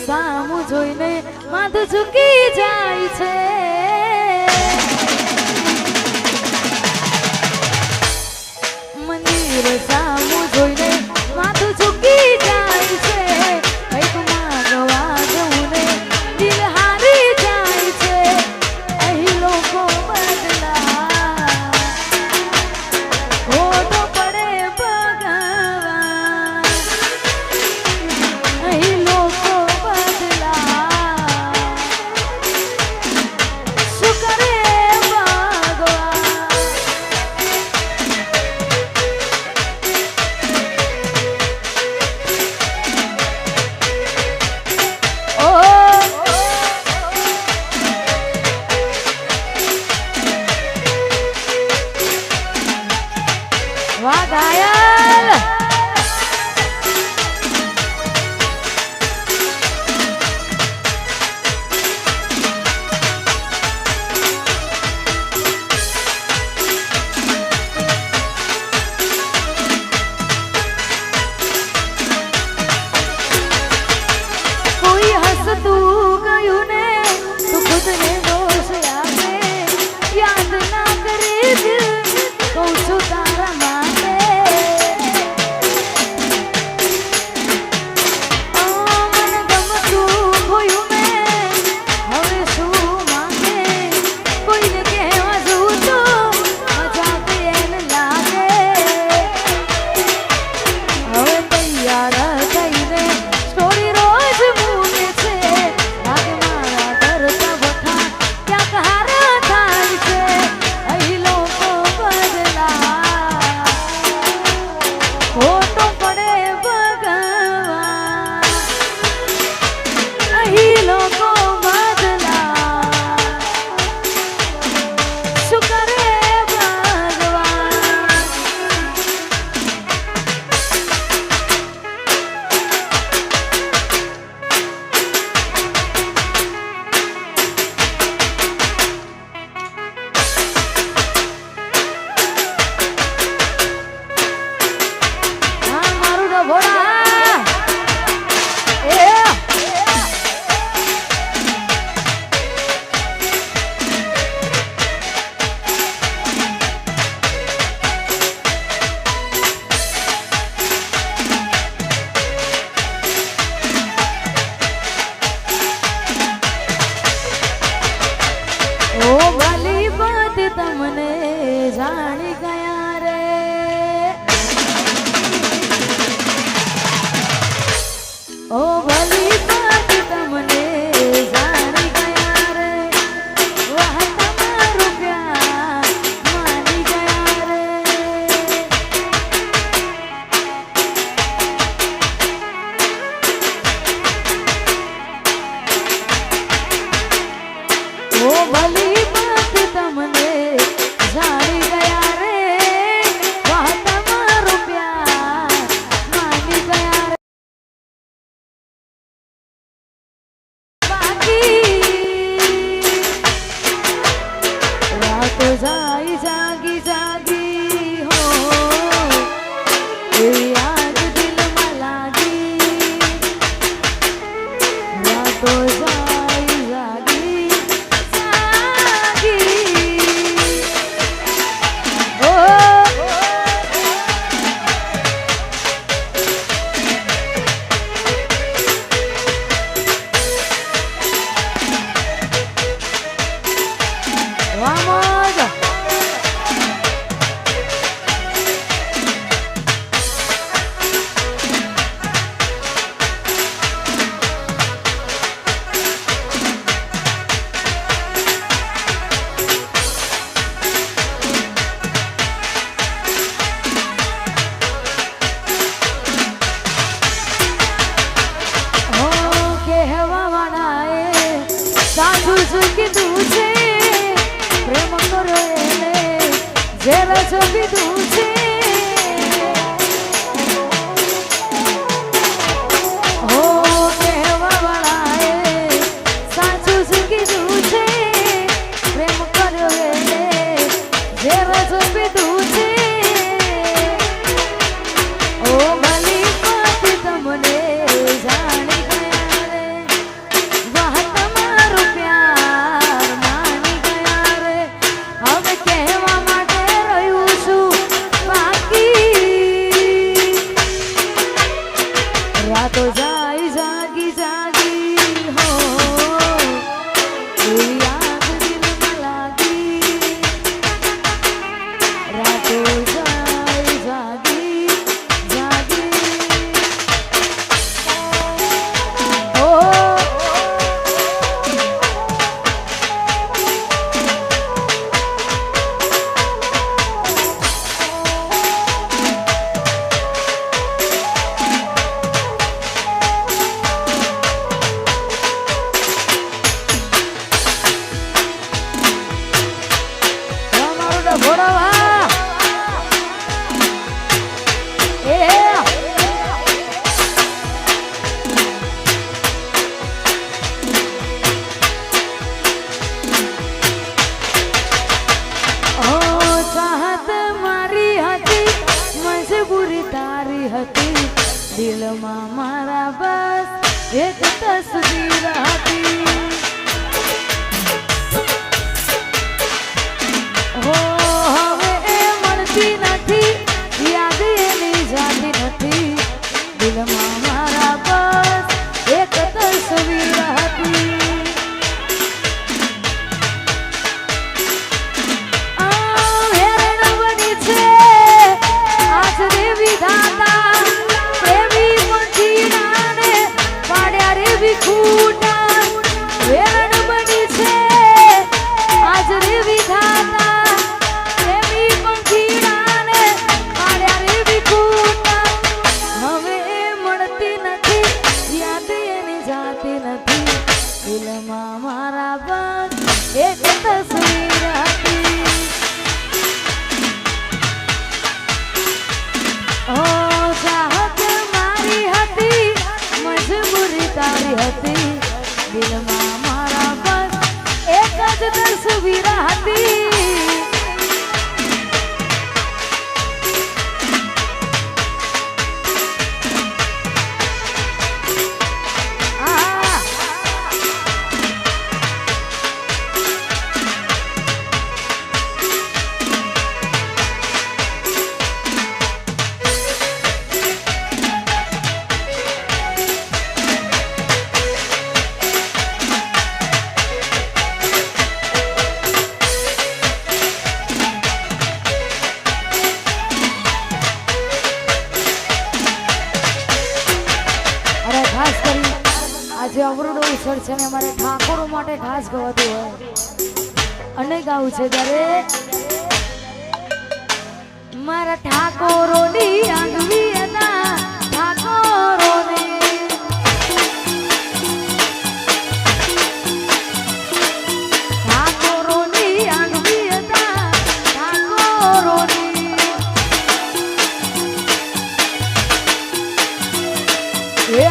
સામું જોઈને માથું ઝૂકી જાય છે મંદિર સામું જોઈને માથું ઝૂકી જાય છે કંઈક માગવા જવું ને દિલ હારી જાય છે અહીં લોકો બદલા ખોટો પડે ભગવાન અહીં લોકો બદલા શું કરે ભગવાન વાહ ઘાયલ કોઈ હસતું ગયું ને તું ખુદને દોષ આપે યાદ ના કરે દિલ કહું છું તારા માટે મને ગમતું ખોયું મેં હવે શું માંગે કોઈને કહેવા જવું તો મજાક એને લાગે હવે તૈયાર થઈને સ્ટોરી રોજ મૂકે છે લાગે મારા કરતા વખા ક્યાંક હારા થાય છે અહીં લોકો બદલા ખોટો પડે ભગવાન અહીં લોકો બદલા શું કરે ભગવાન હા મારું ડભોડા એ ઓ ભલી વાત તમને જાણી ગયા રે ઓ ભલી વાત તમને જાણી ગયા રે વાહ તમારું પ્યાર માની ગયા રે ઓ ભલી વાત તમને જાણી ગયા રે વાહ તમારું પ્યાર માની ગયા રે બાકી રાતો જાય જાગી જાગી હો એ યાદ દિલમાં લાગી રાતો જાય જાગી જાગી ઓ vamos કહેવા વાળાએ સાચું શું કીધું છે પ્રેમ કરો એને ઝેર જ પીધું છે હો કહેવા વાળાએ સાચું શું કીધું છે પ્રેમ કર્યો એને ઝેર જ પીધું છે ઓ ભલી વાત તમને જાણી ગયા રે પડી હતી દિલમાં મારા બસ એક તસવીર હતી હો હવે એ મળતી નથી યાદ એની જાતી નથી દિલમાં મારા બસ એક તસવીર હતી દિલમાં મારા બસ એક તસવીર હતી ઓ ચાહત મારી હતી મજબૂરી તારી હતી દિલમાં મારા બસ એક જ તસવીર હતી આજે અવરોડો ઈશ્વર છે ને અમારે ઠાકોરો માટે ખાસ ગવાતું હોય અને ગાવું છે ત્યારે મારા ઠાકોરોની આગવી હતા ઠાકોરોની આગવી હતા ઠાકોરોની એ